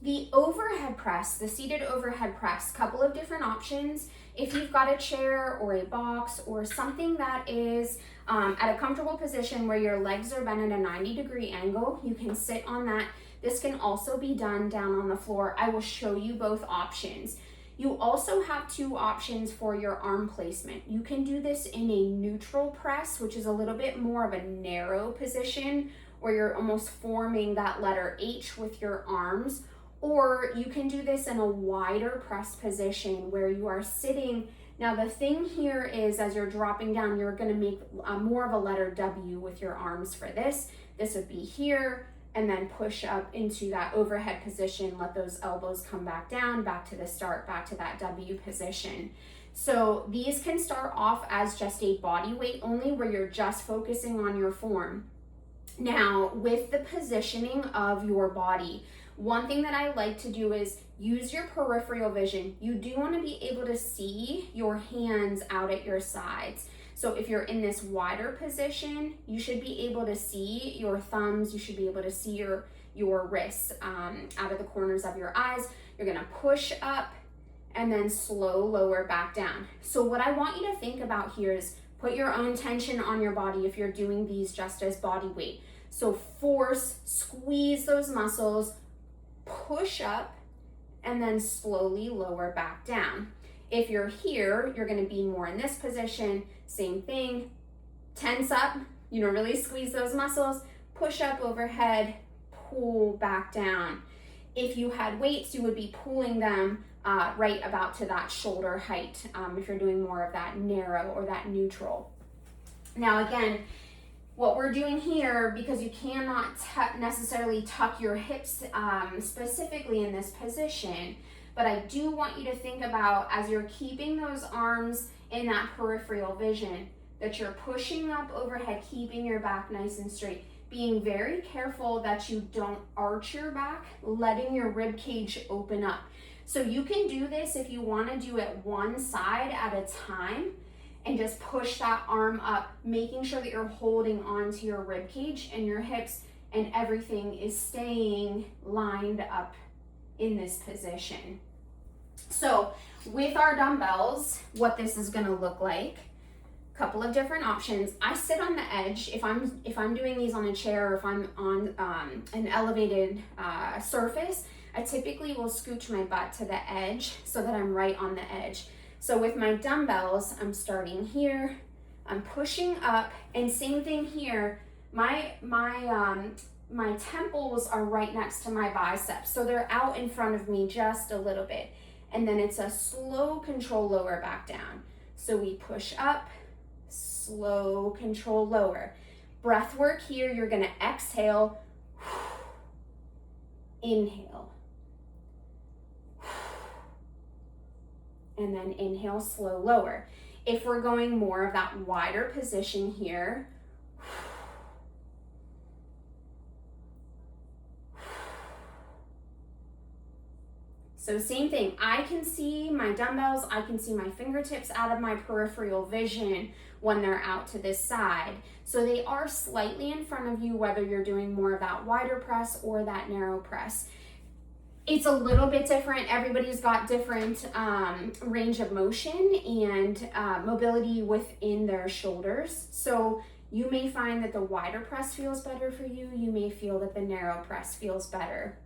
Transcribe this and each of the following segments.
The overhead press, the seated overhead press, couple of different options. If you've got a chair or a box or something that is at a comfortable position where your legs are bent at a 90-degree angle, you can sit on that. This can also be done down on the floor. I will show you both options. You also have two options for your arm placement. You can do this in a neutral press, which is a little bit more of a narrow position where you're almost forming that letter H with your arms, or you can do this in a wider press position where you are sitting. Now the thing here is, as you're dropping down, you're gonna make more of a letter W with your arms for this. This would be here, and then push up into that overhead position, let those elbows come back down, back to the start, back to that W position. So these can start off as just a body weight only, where you're just focusing on your form. Now, with the positioning of your body, one thing that I like to do is use your peripheral vision. You do want to be able to see your hands out at your sides. So if you're in this wider position, you should be able to see your thumbs. You should be able to see your wrists out of the corners of your eyes. You're going to push up and then slow lower back down. So what I want you to think about here is put your own tension on your body if you're doing these just as body weight. So force, squeeze those muscles, push up, and then slowly lower back down. If you're here, you're gonna be more in this position, same thing, tense up, really squeeze those muscles, push up overhead, pull back down. If you had weights, you would be pulling them right about to that shoulder height if you're doing more of that narrow or that neutral. Now again, what we're doing here, because you cannot necessarily tuck your hips specifically in this position, but I do want you to think about, as you're keeping those arms in that peripheral vision, that you're pushing up overhead, keeping your back nice and straight, being very careful that you don't arch your back, letting your rib cage open up. So you can do this if you want to do it one side at a time and just push that arm up, making sure that you're holding onto your rib cage and your hips, and everything is staying lined up in this position. So with our dumbbells, what this is going to look like, a couple of different options. I sit on the edge if I'm doing these on a chair, or if I'm on an elevated surface. I typically will scooch my butt to the edge so that I'm right on the edge. So with my dumbbells, I'm starting here, I'm pushing up, and same thing here. My temples are right next to my biceps, so they're out in front of me just a little bit. And then it's a slow control lower back down. So we push up, slow control lower. Breath work here, you're gonna exhale, inhale, and then inhale, slow lower. If we're going more of that wider position here, so same thing, I can see my dumbbells, I can see my fingertips out of my peripheral vision when they're out to this side. So they are slightly in front of you, whether you're doing more of that wider press or that narrow press. It's a little bit different. Everybody's got different range of motion and mobility within their shoulders. So you may find that the wider press feels better for you. You may feel that the narrow press feels better.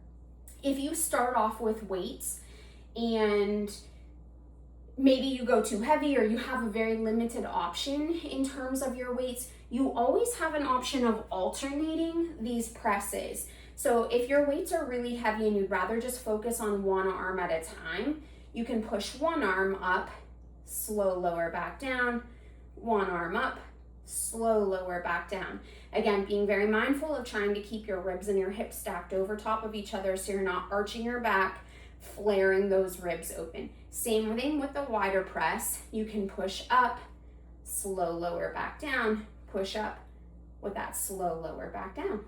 If you start off with weights and maybe you go too heavy, or you have a very limited option in terms of your weights, you always have an option of alternating these presses. So if your weights are really heavy and you'd rather just focus on one arm at a time, you can push one arm up, slow lower back down, one arm up, slow lower back down. Again, being very mindful of trying to keep your ribs and your hips stacked over top of each other so you're not arching your back, flaring those ribs open. Same thing with the wider press. You can push up, slow lower back down, push up with that slow lower back down.